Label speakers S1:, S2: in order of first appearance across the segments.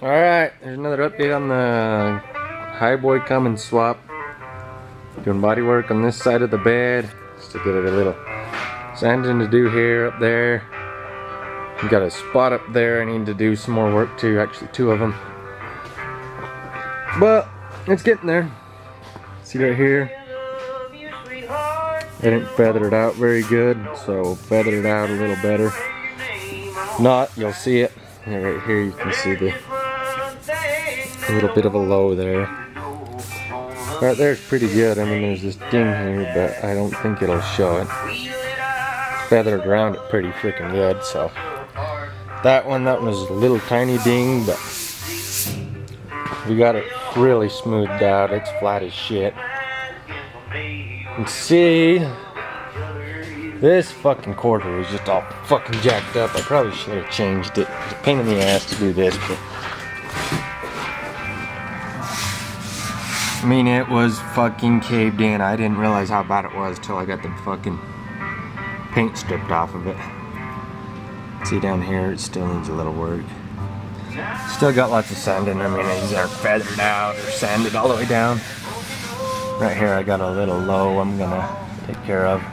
S1: Alright, there's another update on the highboy cummins swap. Doing body work on this side of the bed. Still got a little sanding to do here, up there. We got a spot up there I need to do some more work to, actually 2 of them. But it's getting there. See right here? I didn't feather it out very good, so feather it out a little better. Not, you'll see it. Yeah, right here you can see the little bit of a low there. Right there's pretty good. I mean, there's this ding here, but I don't think it'll show it. Feathered around it pretty freaking good, so. That one was a little tiny ding, but we got it really smoothed out. It's flat as shit. And see, this fucking quarter is just all fucking jacked up. I probably should have changed it. It's a pain in the ass to do this, but I mean, it was fucking caved in. I didn't realize how bad it was till I got the fucking paint stripped off of it. See down here, it still needs a little work. Still got lots of sanding. I mean, these aren't feathered out or sanded all the way down. Right here, I got a little low I'm gonna take care of.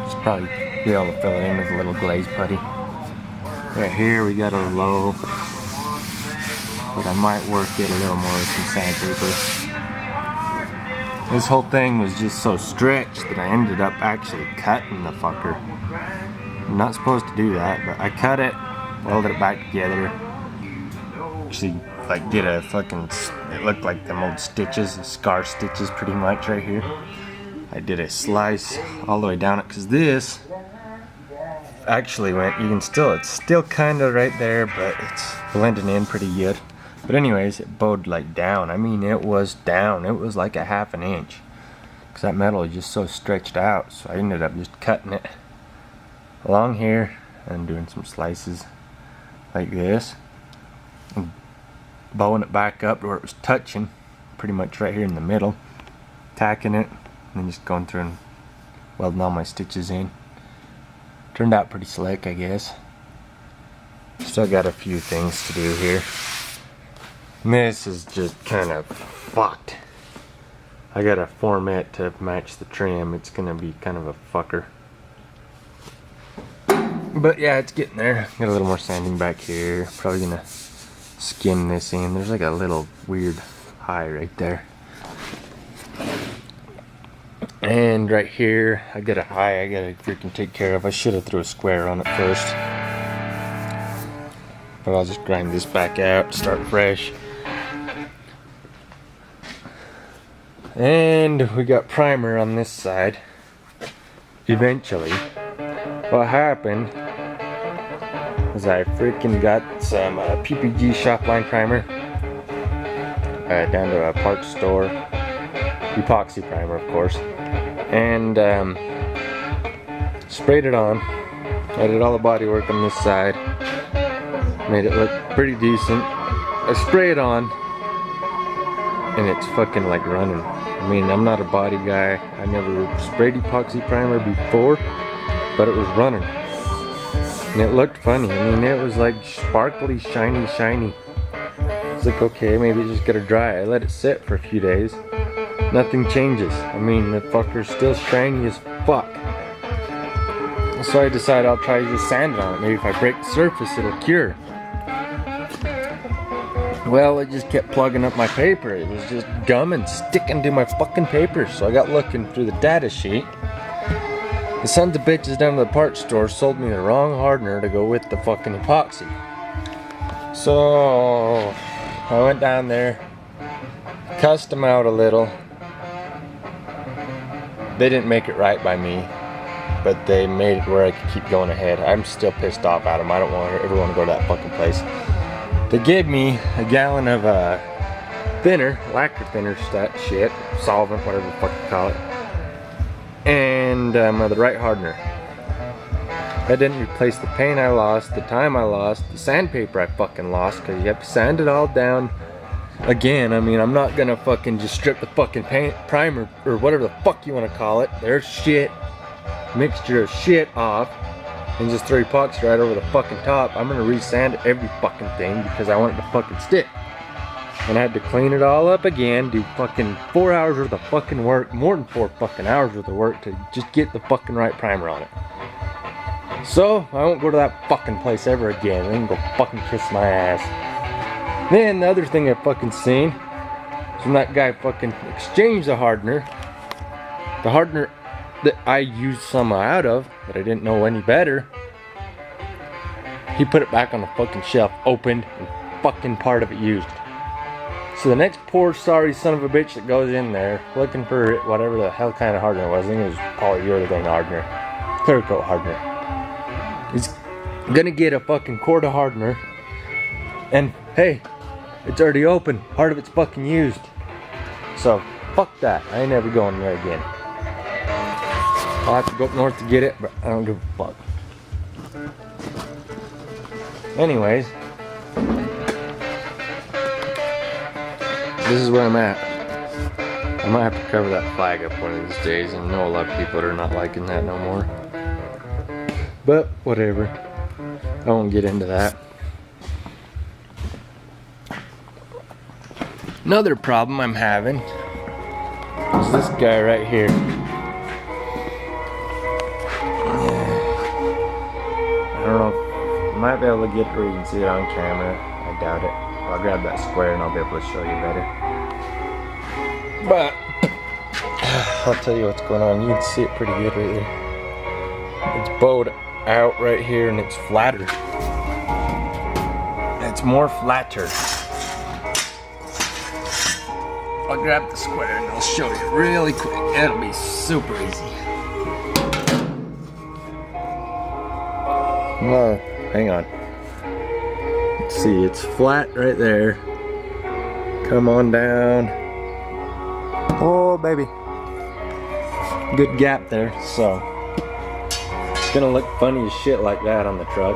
S1: Just probably be able to fill it in with a little glaze putty. Right here, we got a low, but I might work it a little more with some sandpaper. This whole thing was just so stretched that I ended up actually cutting the fucker. I'm not supposed to do that, but I cut it, welded it back together. Actually, like, did a fucking, it looked like them old stitches, scar stitches pretty much right here. I did a slice all the way down it, because this actually went, you can still, it's still kind of right there, but it's blending in pretty good. But anyways, it bowed like down. I mean, it was down. It was like a ½ an inch. Because that metal is just so stretched out. So I ended up just cutting it along here and doing some slices like this. And bowing it back up to where it was touching. Pretty much right here in the middle. Tacking it. And then just going through and welding all my stitches in. Turned out pretty slick, I guess. Still got a few things to do here. This is just kind of fucked. I gotta form it to match the trim. It's gonna be kind of a fucker. But yeah, it's getting there. Got a little more sanding back here. Probably gonna skim this in. There's like a little weird high right there. And right here, I got a high I gotta freaking take care of. I should have threw a square on it first. But I'll just grind this back out, start fresh. And we got primer on this side. Eventually. What happened was I freaking got some PPG Shopline primer down to a parts store. Epoxy primer, of course. And sprayed it on. I did all the body work on this side. Made it look pretty decent. I spray it on and it's fucking like running. I mean, I'm not a body guy. I never sprayed epoxy primer before, but it was running. And it looked funny. I mean, it was like sparkly, shiny. It's like, okay, maybe it's just gotta dry. I let it sit for a few days. Nothing changes. I mean, the fucker's still shiny as fuck. So I decided I'll try to just sand it on it. Maybe if I break the surface, it'll cure. Well, it just kept plugging up my paper. It was just gum and sticking to my fucking paper. So I got looking through the data sheet. The sons of bitches down to the parts store sold me the wrong hardener to go with the fucking epoxy. So I went down there, cussed them out a little. They didn't make it right by me, but they made it where I could keep going ahead. I'm still pissed off at them. I don't ever want to go to that fucking place. They gave me a gallon of thinner, lacquer thinner shit, solvent, whatever the fuck you call it, and the right hardener. That didn't replace the paint I lost, the time I lost, the sandpaper I fucking lost, because you have to sand it all down again. I mean, I'm not gonna fucking just strip the fucking paint, primer, or whatever the fuck you want to call it. There's shit, mixture of shit off. and just throw epoxy right over the fucking top. I'm gonna re-sand every fucking thing because I want it to fucking stick. And I had to clean it all up again, do fucking 4 hours worth of fucking work, more than 4 fucking hours worth of work to just get the fucking right primer on it. So, I won't go to that fucking place ever again. I can go fucking kiss my ass. Then, the other thing I fucking seen is when that guy fucking exchanged the hardener that I used some out of, that I didn't know any better, he put it back on the fucking shelf, opened, and fucking part of it used. So the next poor sorry son of a bitch that goes in there looking for whatever the hell kind of hardener it was, I think it was polyurethane hardener, clear coat hardener, he's gonna get a fucking quart of hardener, and hey, it's already open, part of it's fucking used. So fuck that, I ain't never going there again. I'll have to go up north to get it, but I don't give a fuck. Anyways, this is where I'm at. I might have to cover that flag up one of these days, and I know a lot of people are not liking that no more. But whatever, I won't get into that. Another problem I'm having is this guy right here. I don't know, I might be able to get where you can see it on camera. I doubt it. I'll grab that square and I'll be able to show you better. But I'll tell you what's going on. You can see it pretty good right there. It's bowed out right here and it's flatter. It's more flatter. I'll grab the square and I'll show you really quick. It'll be super easy. No, hang on. Let's see, it's flat right there. Come on down. Oh, baby. Good gap there, so it's gonna look funny as shit like that on the truck.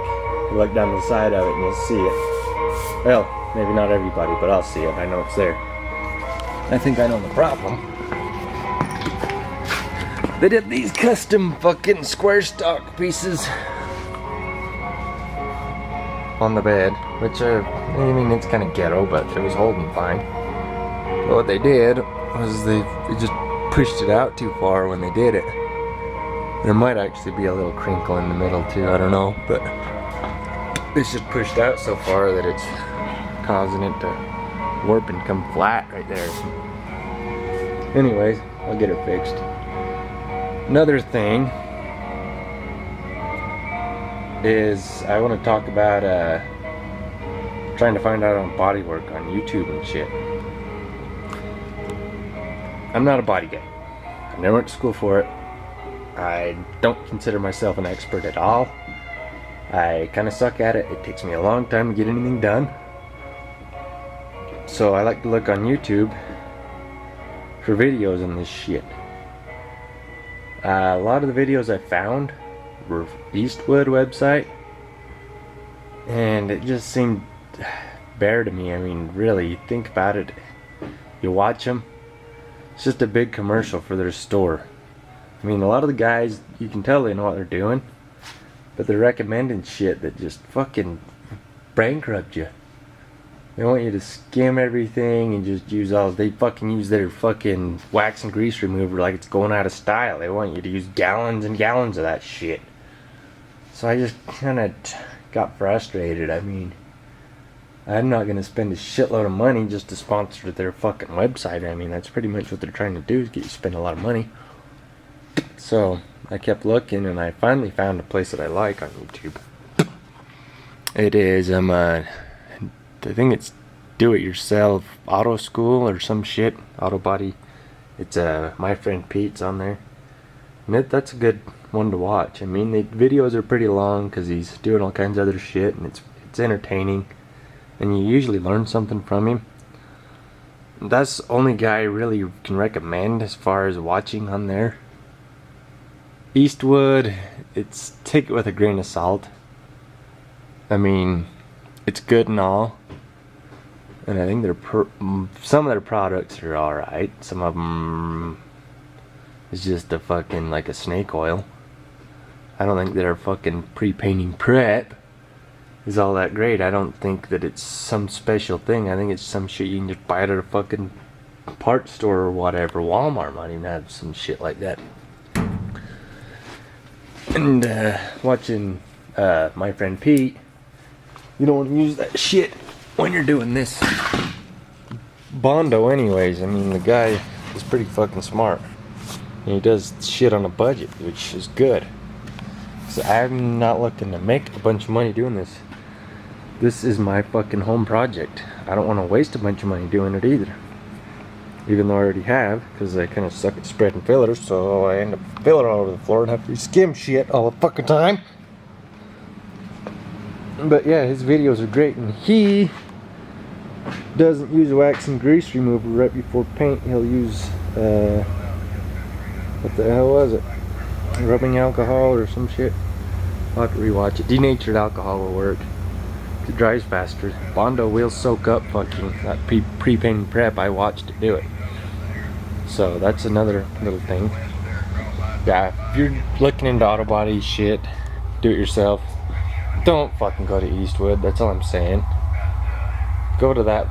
S1: You look down the side of it and you'll see it. Well, maybe not everybody, but I'll see it. I know it's there. I think I know the problem. They did these custom fucking square stock pieces on the bed, which I mean, it's kind of ghetto, but it was holding fine. But what they did was they just pushed it out too far when they did it. There might actually be a little crinkle in the middle too, I don't know, but it's just pushed out so far that it's causing it to warp and come flat right there. Anyways, I'll get it fixed. Another thing is I want to talk about trying to find out on bodywork on YouTube and shit. I'm not a body guy. I never went to school for it. I don't consider myself an expert at all. I kind of suck at it. It takes me a long time to get anything done. So I like to look on YouTube for videos on this shit. A lot of the videos I found were Eastwood website, and it just seemed bare to me. I mean, really, think about it. You watch them, it's just a big commercial for their store. I mean, a lot of the guys, you can tell they know what they're doing, but they're recommending shit that just fucking bankrupt you. They want you to skim everything and just use all, they fucking use their fucking wax and grease remover like it's going out of style. They want you to use gallons and gallons of that shit. So I just kind of got frustrated. I mean, I'm not going to spend a shitload of money just to sponsor their fucking website. I mean, that's pretty much what they're trying to do, is get you to spend a lot of money. So I kept looking and I finally found a place that I like on YouTube. It is, I think it's do-it-yourself auto school or some shit, auto body. It's my friend Pete's on there, and that's a good one to watch. I mean, the videos are pretty long because he's doing all kinds of other shit, and it's entertaining, and you usually learn something from him. That's the only guy I really can recommend as far as watching on there. Eastwood, take it with a grain of salt. I mean, it's good and all, and I think some of their products are alright. Some of them is just a fucking like a snake oil. I don't think their fucking pre-painting prep is all that great. I don't think that it's some special thing. I think it's some shit you can just buy at a fucking parts store or whatever. Walmart might even have some shit like that. And watching my friend Pete, you don't want to use that shit when you're doing this Bondo anyways. I mean, the guy is pretty fucking smart. And he does shit on a budget, which is good. So I'm not looking to make a bunch of money doing this. This is my fucking home project. I don't want to waste a bunch of money doing it either. Even though I already have, because I kind of suck at spreading fillers, so I end up filling all over the floor and have to skim shit all the fucking time. But yeah, his videos are great, and he doesn't use wax and grease remover right before paint. He'll use, what the hell was it? Rubbing alcohol or some shit. I'll have to rewatch it. Denatured alcohol will work. It dries faster. Bondo will soak up fucking that pre-painting prep. I watched it do it. So that's another little thing. Yeah, if you're looking into auto body shit, do it yourself. Don't fucking go to Eastwood. That's all I'm saying. Go to that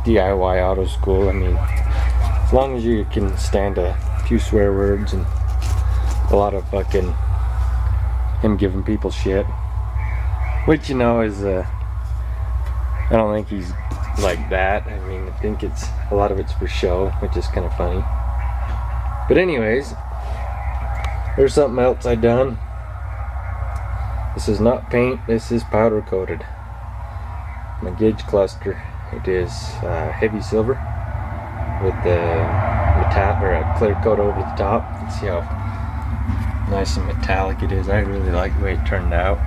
S1: DIY auto school. I mean, as long as you can stand a few swear words and a lot of fucking him giving people shit, which, you know, is I don't think he's like that. I mean, I think it's a lot of it's for show, which is kind of funny. But anyways, there's something else I done. This is not paint, this is powder coated. My gauge cluster, it is heavy silver with the metal or a clear coat over the top. You can see how nice and metallic it is. I really like the way it turned out.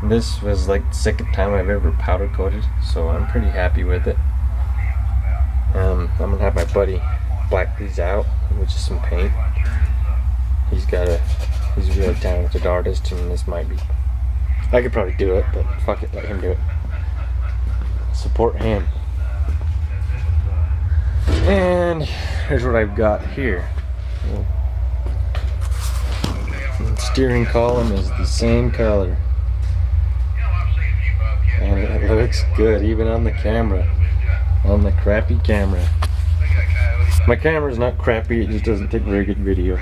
S1: This was like the second time I've ever powder coated, so I'm pretty happy with it. I'm gonna have my buddy black these out with just some paint. He's a really talented artist, and this might be, I could probably do it, but fuck it, let him do it. Support him. And here's what I've got here. The steering column is the same color. And it looks good, even on the camera. On the crappy camera. My camera's not crappy, it just doesn't take very good video.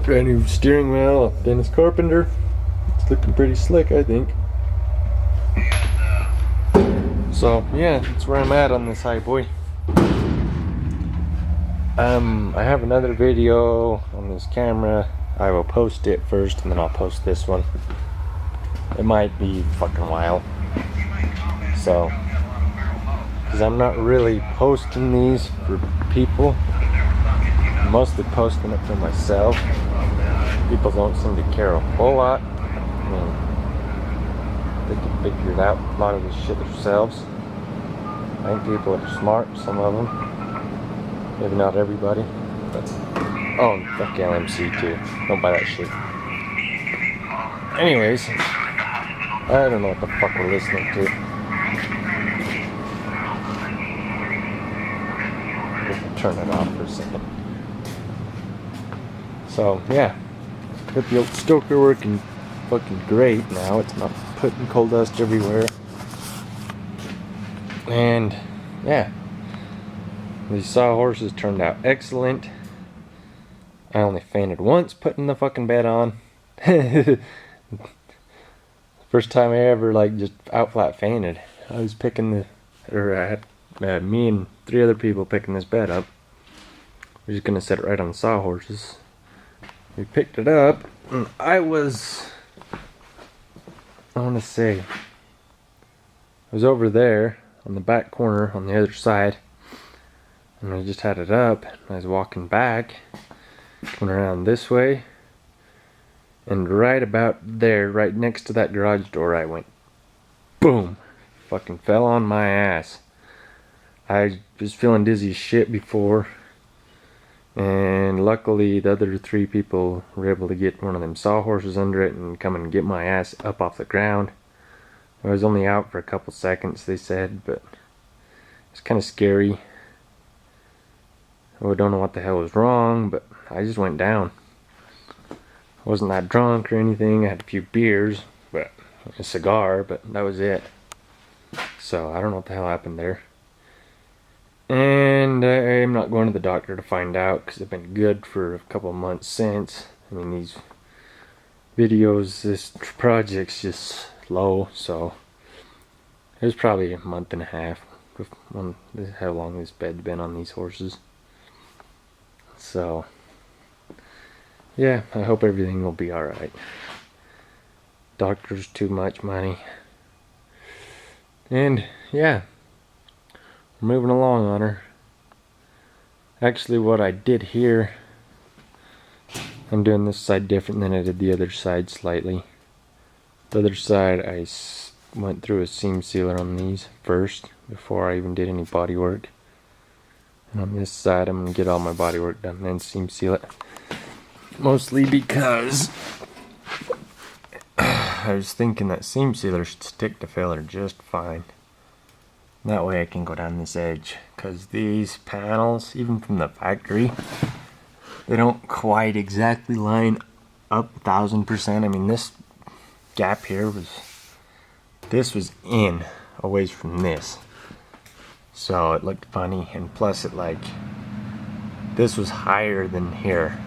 S1: Brand new steering wheel, Dennis Carpenter. It's looking pretty slick, I think. So, yeah, that's where I'm at on this highboy. I have another video on this camera. I will post it first, and then I'll post this one. It might be a fucking while. So, because I'm not really posting these for people. I'm mostly posting it for myself. People don't seem to care a whole lot. I mean, they can figure it out, a lot of this shit themselves. I think people are smart, some of them. Maybe not everybody. But, oh, fuck LMC too. Don't buy that shit. Anyways, I don't know what the fuck we're listening to. Just turn it off for a second. So, yeah. Got the old stoker working fucking great now. It's not putting coal dust everywhere. And, yeah. These sawhorses turned out excellent. I only fainted once putting the fucking bed on. First time I ever just out flat fainted. I was picking I had me and 3 other people picking this bed up. We're just gonna set it right on the sawhorses. We picked it up, and I was over there on the back corner on the other side, and I just had it up, and I was walking back, went around this way, and right about there, right next to that garage door, I went boom, fucking fell on my ass. I was feeling dizzy as shit before, and luckily the other 3 people were able to get one of them sawhorses under it and come and get my ass up off the ground. I was only out for a couple seconds, they said, but it's kind of scary. I don't know what the hell was wrong, but I just went down. I wasn't that drunk or anything. I had a few beers, but a cigar, but that was it. So I don't know what the hell happened there. And I'm not going to the doctor to find out because I've been good for a couple of months since. I mean, these videos, this project's just low, so it was probably a month and a half on how long this bed's been on these horses. So yeah, I hope everything will be alright. Doctor's too much money. And yeah, we're moving along on her. Actually, what I did here, I'm doing this side different than I did the other side slightly. The other side, I went through a seam sealer on these first before I even did any body work. And on this side, I'm going to get all my body work done and then seam seal it. Mostly because I was thinking that seam sealer should stick to filler just fine. That way I can go down this edge. Because these panels, even from the factory, they don't quite exactly line up 1000%. I mean, this gap here was in a ways from this. So it looked funny, and plus this was higher than here.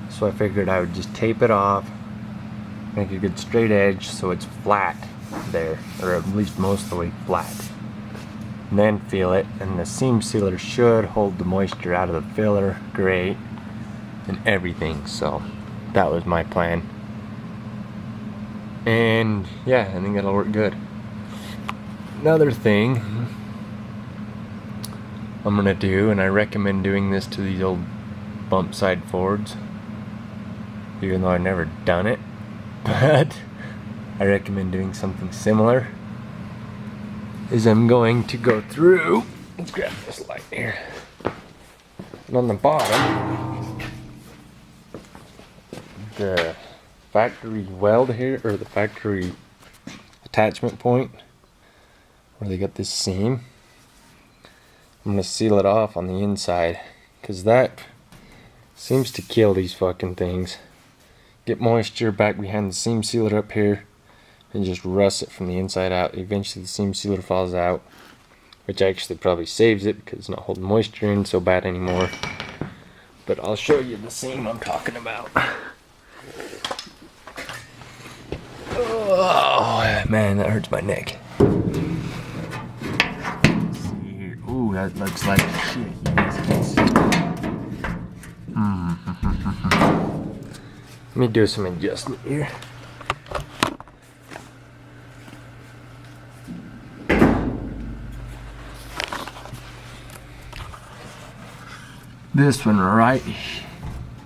S1: So I figured I would just tape it off, make a good straight edge so it's flat there, or at least most of the way flat. And then feel it, and the seam sealer should hold the moisture out of the filler great and everything. So that was my plan. And yeah, I think that'll work good. Another thing I'm gonna do, and I recommend doing this to these old bump side Fords, even though I've never done it, but I recommend doing something similar, is I'm going to go through, let's grab this light here, and on the bottom, the factory weld here, or the factory attachment point, where they got this seam, I'm going to seal it off on the inside, because that seems to kill these fucking things. Get moisture back behind the seam sealer up here and just rust it from the inside out. Eventually the seam sealer falls out, which actually probably saves it because it's not holding moisture in so bad anymore. But I'll show you the seam I'm talking about. Oh man, that hurts my neck. Ooh, that looks like shit. You guys can see. Let me do some adjustment here. This one right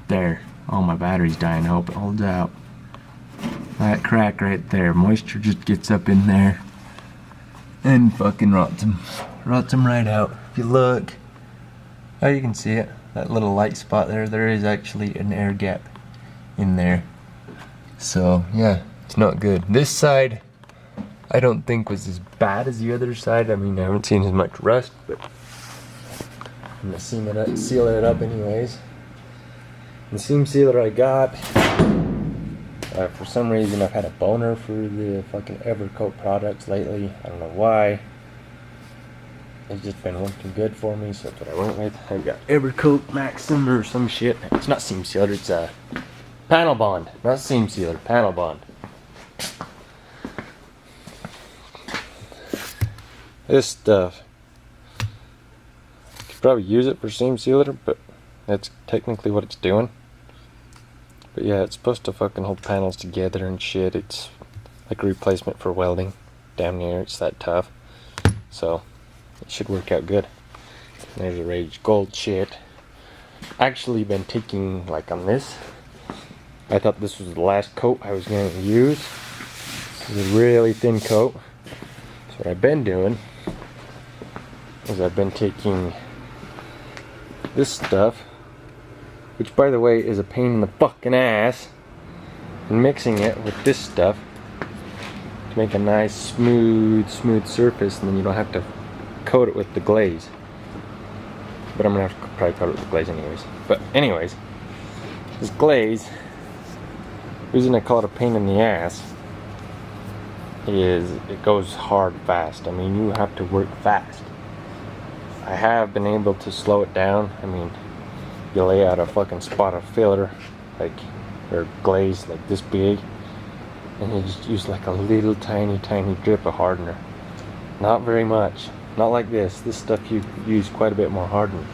S1: there. Oh, my battery's dying. I hope it holds out. That crack right there. Moisture just gets up in there and fucking rots them. Rots them right out. If you look, oh, you can see it. That little light spot there. There is actually an air gap in there. So yeah, it's not good. This side I don't think was as bad as the other side. I mean, I haven't seen as much rust, but I'm gonna seal it up anyways. The seam sealer I got, for some reason I've had a boner for the fucking Evercoat products lately. I don't know why. It's just been working good for me, so that's what I went with. I've got Evercoat Maxim or some shit. It's not seam sealer, it's a panel bond. Not seam sealer, panel bond. This stuff, you could probably use it for seam sealer, but that's technically what it's doing. But yeah, it's supposed to fucking hold panels together and shit. It's like a replacement for welding. Damn near, it's that tough. So it should work out good. There's a Rage Gold shit. Actually been taking, like on this, I thought this was the last coat I was going to use. This is a really thin coat. So what I've been doing is I've been taking this stuff, which by the way is a pain in the fucking ass, and mixing it with this stuff to make a nice smooth surface, and then you don't have to coat it with the glaze. But I'm gonna have to probably coat it with the glaze anyways. But anyways, this glaze The reason I call it a pain in the ass is it goes hard fast. I mean, you have to work fast. I have been able to slow it down. I mean, you lay out a fucking spot of filler, like, or glaze like this big, and you just use like a little tiny drip of hardener. Not very much. Not like this. This stuff you use quite a bit more hardener.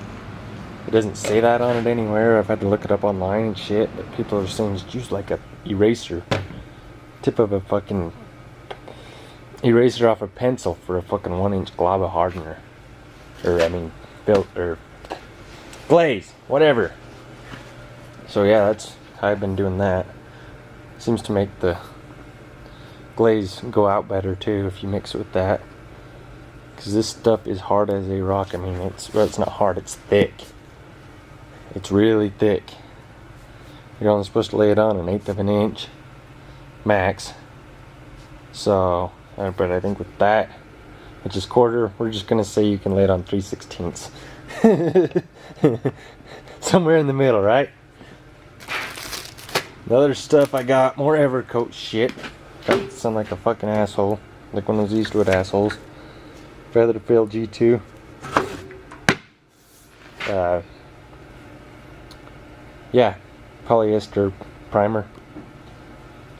S1: It doesn't say that on it anywhere. I've had to look it up online and shit, but people are saying just use like a eraser, tip of a fucking eraser off a pencil for a fucking 1-inch glob of hardener, or I mean, or glaze, whatever. So yeah, that's how I've been doing that. Seems to make the glaze go out better too if you mix it with that. Because this stuff is hard as a rock. I mean, it's not hard, it's thick. It's really thick. You're only supposed to lay it on 1/8 of an inch max. So, but I think with that, which is quarter, we're just gonna say you can lay it on 3/16. Somewhere in the middle, right? The other stuff I got, more Evercoat shit. Got to sound like a fucking asshole, like one of those Eastwood assholes. Feather to Fill G2. Yeah, polyester primer.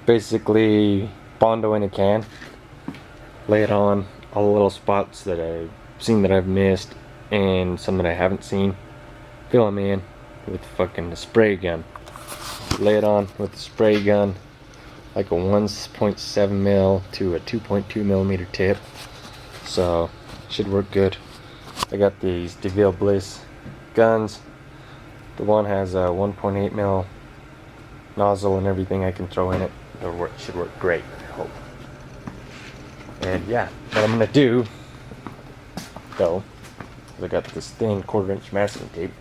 S1: Basically, Bondo in a can. Lay it on all the little spots that I've seen that I've missed, and some that I haven't seen. Fill them in with fucking the spray gun. Lay it on with the spray gun, like a 1.7 mil to a 2.2 millimeter tip. So should work good. I got these DeVille Bliss guns. The one has a 1.8 mil nozzle and everything I can throw in it. It should work great, I hope. And yeah, what I'm gonna do though, I got this thin 1/4-inch masking tape,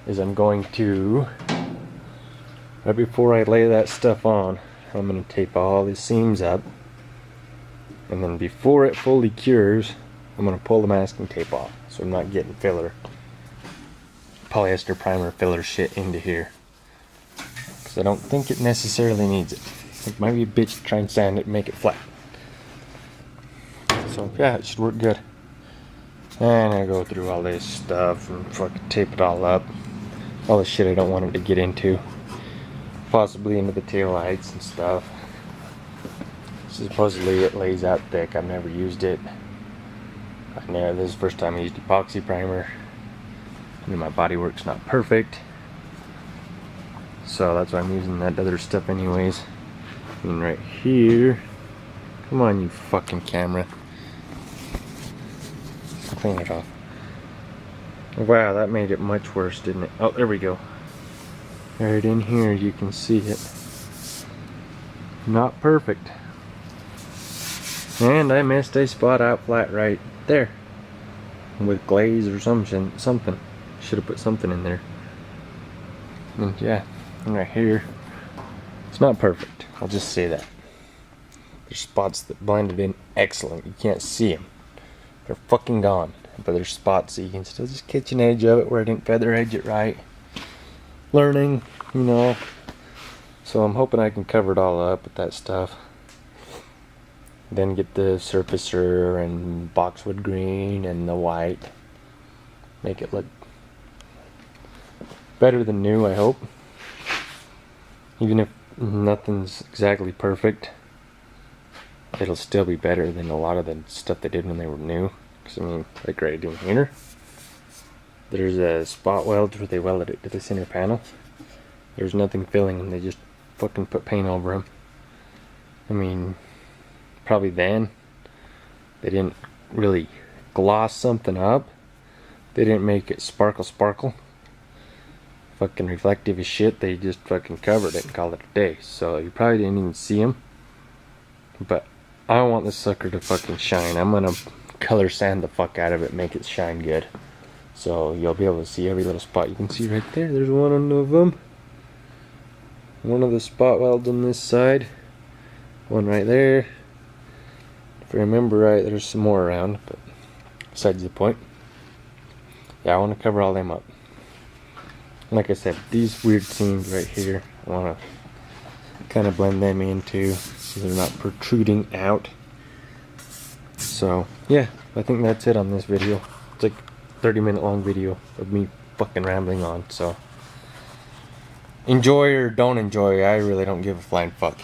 S1: is I'm going to, right before I lay that stuff on, I'm gonna tape all these seams up, and then before it fully cures, I'm gonna pull the masking tape off so I'm not getting filler, polyester primer filler shit into here, because I don't think it necessarily needs it. It might be a bitch to try and sand it and make it flat. So yeah, it should work good. And I go through all this stuff and fucking tape it all up. All the shit I don't want it to get into. Possibly into the tail lights and stuff. Supposedly it lays out thick. I've never used it. This is the first time I used epoxy primer. I mean, my body work's not perfect. So that's why I'm using that other stuff anyways. I mean, right here. Come on, you fucking camera. Clean it off. Wow, that made it much worse, didn't it? Oh, there we go. Right in here, you can see it. Not perfect. And I missed a spot out flat right there. With glaze or something. Should have put something in there. And yeah, and right here. It's not perfect. I'll just say that. There's spots that blended in excellent. You can't see them. They're fucking gone. But there's spots that you can still just catch an edge of it where I didn't feather edge it right. Learning, you know. So I'm hoping I can cover it all up with that stuff. Then get the surfacer and boxwood green and the white. Make it look better than new, I hope. Even if nothing's exactly perfect, it'll still be better than a lot of the stuff they did when they were new. Because I mean, like right down here, there's a spot weld where they welded it to the center panel. There's nothing filling them, they just fucking put paint over them. I mean, probably then they didn't really gloss something up. They didn't make it sparkle fucking reflective as shit. They just fucking covered it and called it a day. So you probably didn't even see them. But I want this sucker to fucking shine. I'm gonna color sand the fuck out of it, make it shine good. So you'll be able to see every little spot. You can see right there, there's one of them. One of the spot welds on this side. One right there. If I remember right, there's some more around, but besides the point. Yeah, I want to cover all them up. Like I said, these weird seams right here, I want to kind of blend them in too, so they're not protruding out. So yeah, I think that's it on this video. It's like a 30-minute long video of me fucking rambling on. So enjoy or don't enjoy, I really don't give a flying fuck.